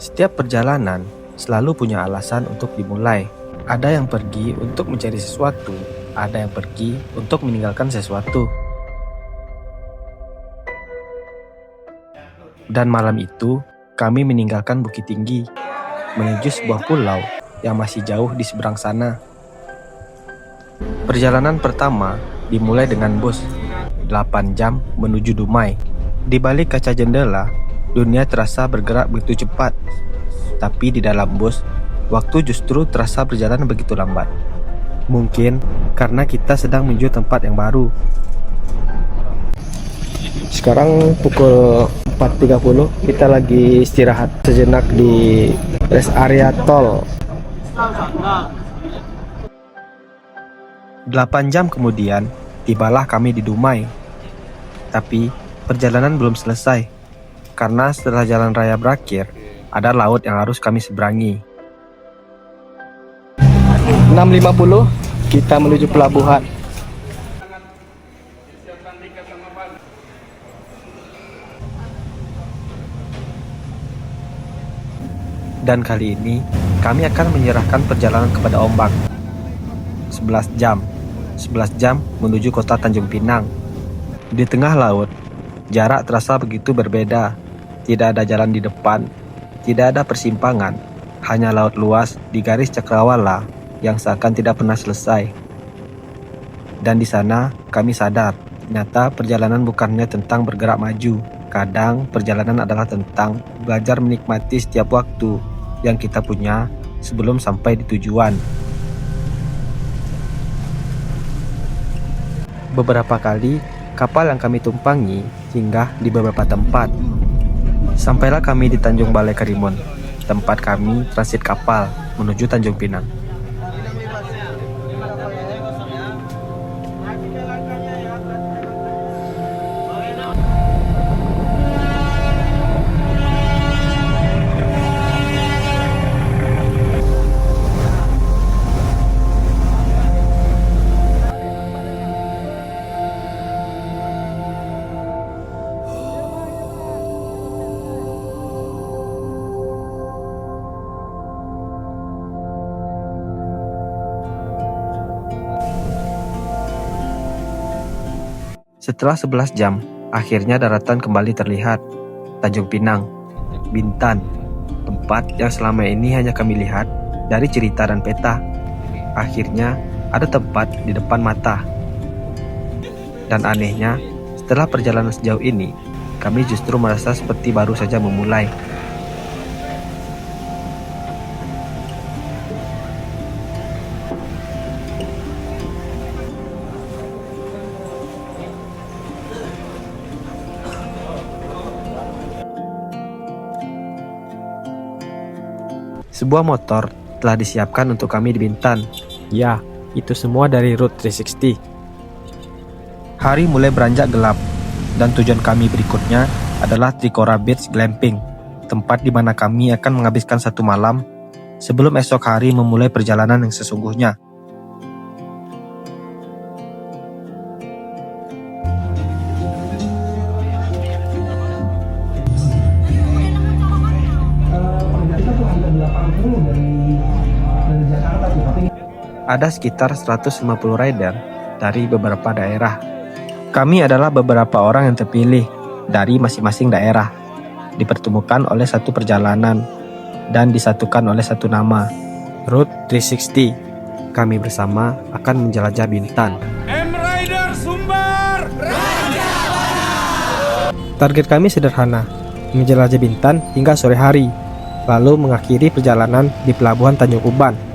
Setiap perjalanan selalu punya alasan untuk dimulai. Ada yang pergi untuk mencari sesuatu, ada yang pergi untuk meninggalkan sesuatu. Dan malam itu, kami meninggalkan Bukit Tinggi, menuju sebuah pulau yang masih jauh di seberang sana. Perjalanan pertama dimulai dengan bus, 8 jam menuju Dumai. Di balik kaca jendela, dunia terasa bergerak begitu cepat. Tapi di dalam bus, waktu justru terasa berjalan begitu lambat. Mungkin karena kita sedang menuju tempat yang baru. Sekarang pukul 4.30, kita lagi istirahat sejenak di rest area tol. 8 jam kemudian, tibalah kami di Dumai. Tapi perjalanan belum selesai, karena setelah jalan raya berakhir, ada laut yang harus kami seberangi. 6.50, kita menuju pelabuhan. Dan kali ini, kami akan menyerahkan perjalanan kepada ombak. 11 jam menuju kota Tanjung Pinang. Di tengah laut, jarak terasa begitu berbeda. Tidak ada jalan di depan, tidak ada persimpangan, hanya laut luas di garis cakrawala yang seakan tidak pernah selesai. Dan di sana kami sadar, ternyata perjalanan bukannya tentang bergerak maju. Kadang perjalanan adalah tentang belajar menikmati setiap waktu yang kita punya sebelum sampai di tujuan. Beberapa kali kapal yang kami tumpangi singgah di beberapa tempat. Sampailah kami di Tanjung Balai Karimun, tempat kami transit kapal menuju Tanjung Pinang. Setelah 11 jam, akhirnya daratan kembali terlihat. Tanjung Pinang, Bintan, tempat yang selama ini hanya kami lihat dari cerita dan peta. Akhirnya ada tempat di depan mata. Dan anehnya, setelah perjalanan sejauh ini, kami justru merasa seperti baru saja memulai. Sebuah motor telah disiapkan untuk kami di Bintan. Ya, itu semua dari Route 360. Hari mulai beranjak gelap, dan tujuan kami berikutnya adalah Trikora Beach Glamping, tempat di mana kami akan menghabiskan satu malam sebelum esok hari memulai perjalanan yang sesungguhnya. Ada sekitar 150 rider dari beberapa daerah. Kami adalah beberapa orang yang terpilih dari masing-masing daerah, dipertemukan oleh satu perjalanan dan disatukan oleh satu nama, Route 360. Kami bersama akan menjelajah Bintan. M-Rider Sumbar Raja Barat. Target kami sederhana, menjelajah Bintan hingga sore hari, lalu mengakhiri perjalanan di Pelabuhan Tanjung Uban.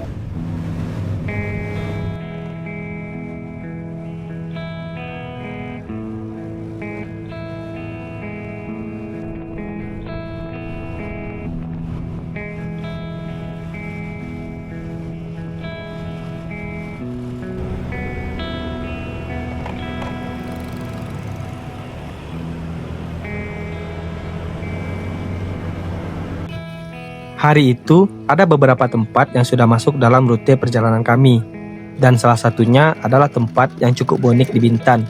Hari itu, ada beberapa tempat yang sudah masuk dalam rute perjalanan kami. Dan salah satunya adalah tempat yang cukup unik di Bintan,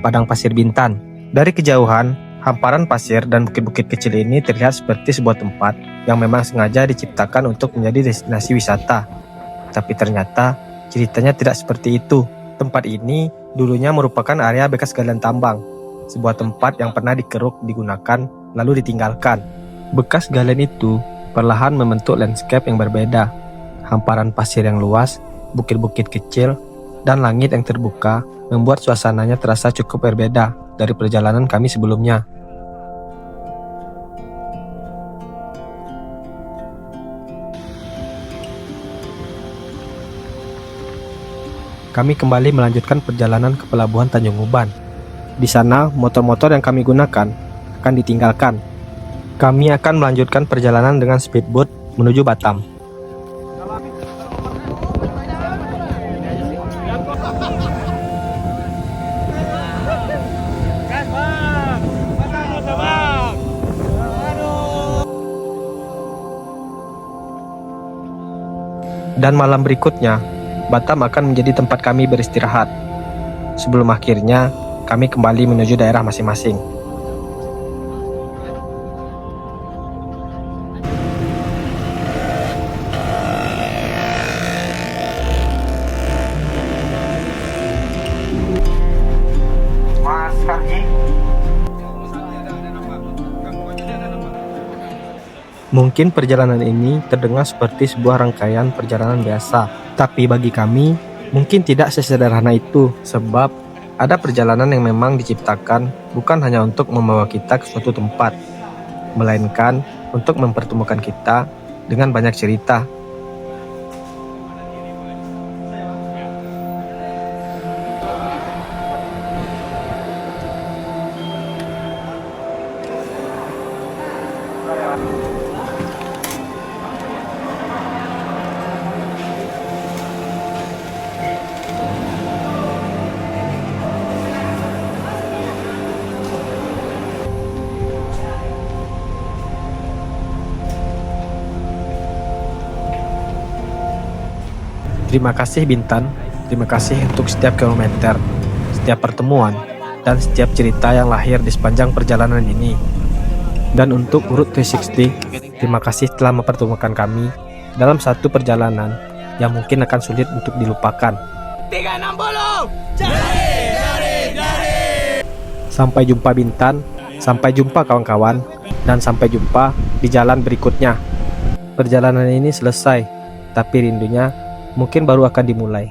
Padang Pasir Bintan. Dari kejauhan, Hamparan pasir dan bukit-bukit kecil ini terlihat seperti sebuah tempat yang memang sengaja diciptakan untuk menjadi destinasi wisata. Tapi ternyata ceritanya tidak seperti itu. Tempat ini dulunya merupakan area bekas galian tambang, sebuah tempat yang pernah dikeruk, digunakan, lalu ditinggalkan. Bekas galian itu perlahan membentuk landscape yang berbeda. Hamparan pasir yang luas, bukit-bukit kecil, dan langit yang terbuka membuat suasananya terasa cukup berbeda dari perjalanan kami sebelumnya. Kami kembali melanjutkan perjalanan ke pelabuhan Tanjung Uban. Di sana, motor-motor yang kami gunakan akan ditinggalkan. Kami akan melanjutkan perjalanan dengan speedboat menuju Batam. Dan malam berikutnya, Batam akan menjadi tempat kami beristirahat. Sebelum akhirnya, kami kembali menuju daerah masing-masing. Mas Karji. Mungkin perjalanan ini terdengar seperti sebuah rangkaian perjalanan biasa, tapi bagi kami mungkin tidak sesederhana itu, sebab ada perjalanan yang memang diciptakan bukan hanya untuk membawa kita ke suatu tempat, melainkan untuk mempertemukan kita dengan banyak cerita. Terima kasih Bintan, terima kasih untuk setiap kilometer, setiap pertemuan, dan setiap cerita yang lahir di sepanjang perjalanan ini. Dan untuk Urut 360, terima kasih telah mempertemukan kami dalam satu perjalanan yang mungkin akan sulit untuk dilupakan. 360! Jari! Sampai jumpa Bintan, sampai jumpa kawan-kawan, dan sampai jumpa di jalan berikutnya. Perjalanan ini selesai, tapi rindunya mungkin baru akan dimulai.